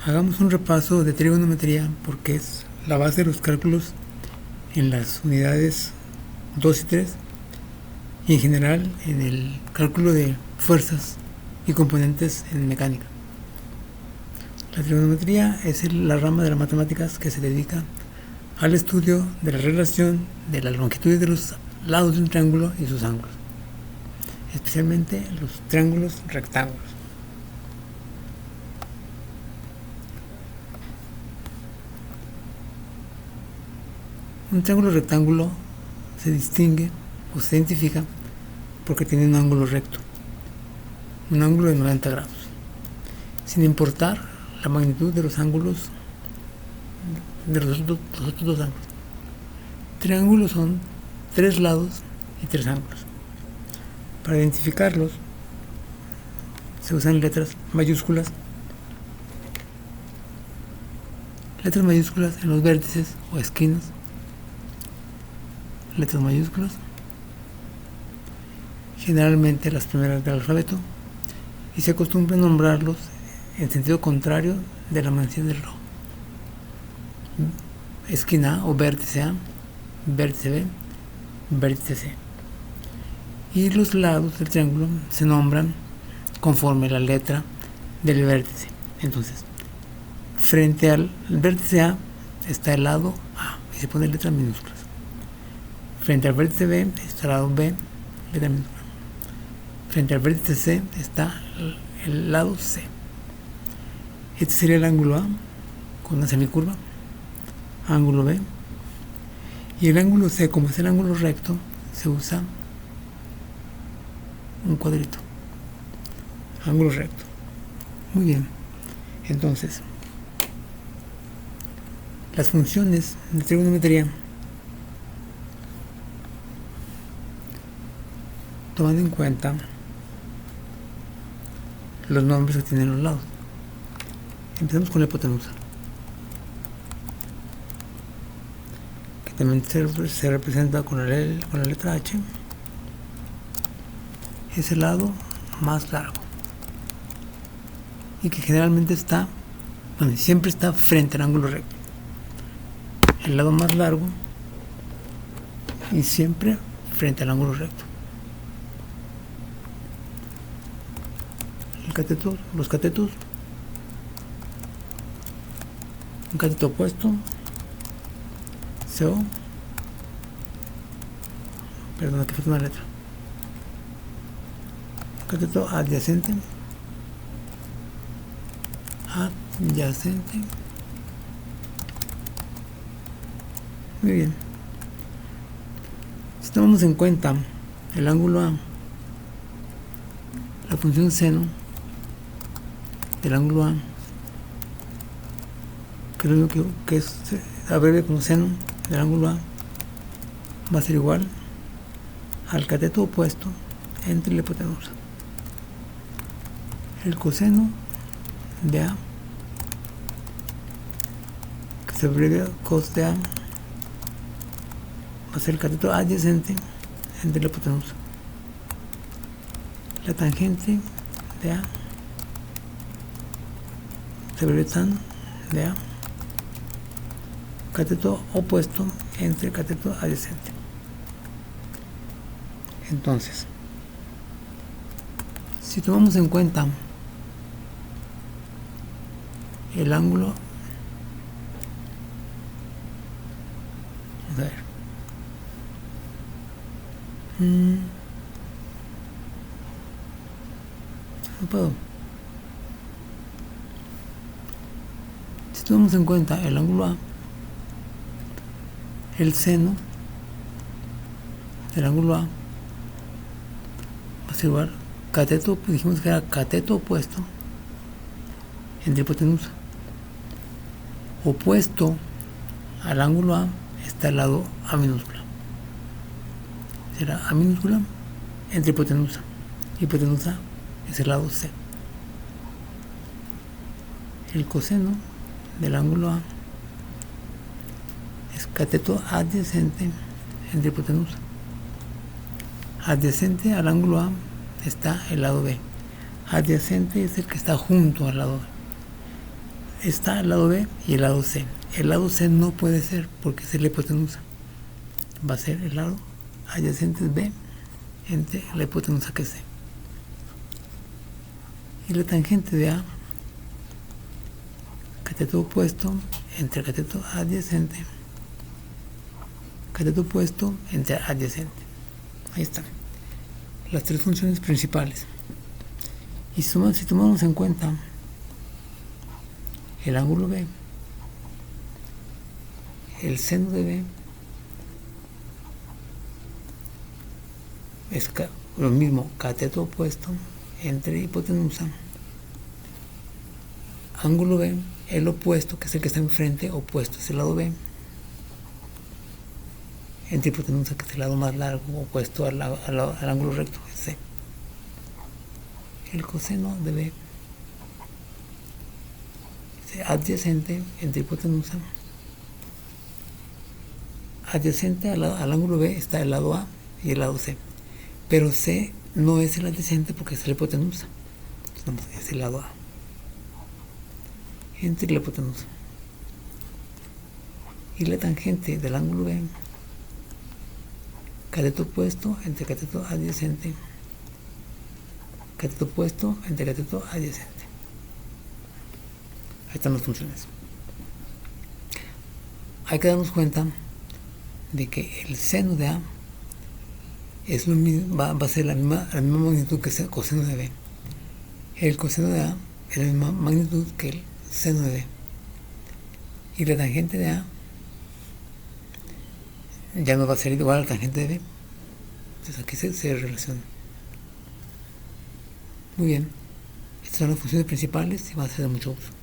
Hagamos un repaso de trigonometría porque es la base de los cálculos en las unidades 2 y 3 y en general en el cálculo de fuerzas y componentes en mecánica. La trigonometría es la rama de las matemáticas que se dedica al estudio de la relación de las longitudes de los lados de un triángulo y sus ángulos, especialmente los triángulos rectángulos. Un triángulo rectángulo se distingue o se identifica porque tiene un ángulo recto, un ángulo de 90 grados, sin importar la magnitud de los ángulos de los otros dos ángulos. Triángulos son 3 lados y 3 ángulos. Para identificarlos se usan letras mayúsculas en los vértices o esquinas, letras mayúsculas, generalmente las primeras del alfabeto, y se acostumbra a nombrarlos en sentido contrario de la mansión del reloj. Esquina A o vértice A, vértice B, vértice C. Y los lados del triángulo se nombran conforme la letra del vértice. Entonces, frente al vértice A está el lado A y se pone letras minúsculas. Frente al vértice B está el lado B, letra minúscula. Frente al vértice C está el lado C. Este sería el ángulo A con una semicurva, ángulo B, y el ángulo C, como es el ángulo recto, se usa un cuadrito, ángulo recto. Muy bien, entonces las funciones de trigonometría tomando en cuenta los nombres que tienen los lados. Empezamos con la hipotenusa, que también se representa con la letra H. Es el lado más largo y que generalmente siempre está frente al ángulo recto. El lado más largo y siempre frente al ángulo recto. Los catetos, un cateto opuesto, CO, perdón, aquí falta una letra, un cateto adyacente, muy bien. Si tomamos en cuenta el ángulo A, la función seno del ángulo A, que es lo único que es abrevia como seno del ángulo A, va a ser igual al cateto opuesto entre la hipotenusa. El coseno de A, que se abrevia cos de A, va a ser el cateto adyacente entre la hipotenusa. La tangente de A se abrevia tan de A, cateto opuesto entre el cateto adyacente. Entonces, si tomamos en cuenta el ángulo, vamos a ver, no puedo. Si tomamos en cuenta el ángulo A, el seno del ángulo A va a ser igual cateto, dijimos que era cateto opuesto entre hipotenusa. Opuesto al ángulo A está el lado A minúscula. Será A minúscula entre hipotenusa. Hipotenusa es el lado C. El coseno del ángulo A es cateto adyacente entre hipotenusa. Adyacente al ángulo A está el lado B. Adyacente es el que está junto al lado B. está el lado B y el lado C. El lado C no puede ser porque es la hipotenusa. Va a ser el lado adyacente B entre la hipotenusa que es C. Y la tangente de A, cateto opuesto entre cateto adyacente, cateto opuesto entre adyacente. Ahí están las tres funciones principales. Y si tomamos en cuenta el ángulo B, el seno de B es lo mismo, cateto opuesto entre hipotenusa, ángulo B, el opuesto, que es el que está enfrente, opuesto es el lado B, entre hipotenusa, que es el lado más largo, opuesto al ángulo recto, es C. El coseno de B es adyacente entre hipotenusa, adyacente al ángulo B está el lado A y el lado C, pero C no es el adyacente porque es la hipotenusa, entonces es el lado A entre la hipotenusa. Y la tangente del ángulo B, cateto opuesto entre cateto adyacente, cateto opuesto entre cateto adyacente. Ahí están las funciones. Hay que darnos cuenta de que el seno de A es lo mismo, va a ser la misma magnitud que el coseno de B. El coseno de A es la misma magnitud que el seno de B. Y la tangente de A ya no va a ser igual a la tangente de B. Entonces aquí se relaciona. Muy bien. Estas son las funciones principales y va a ser de mucho uso.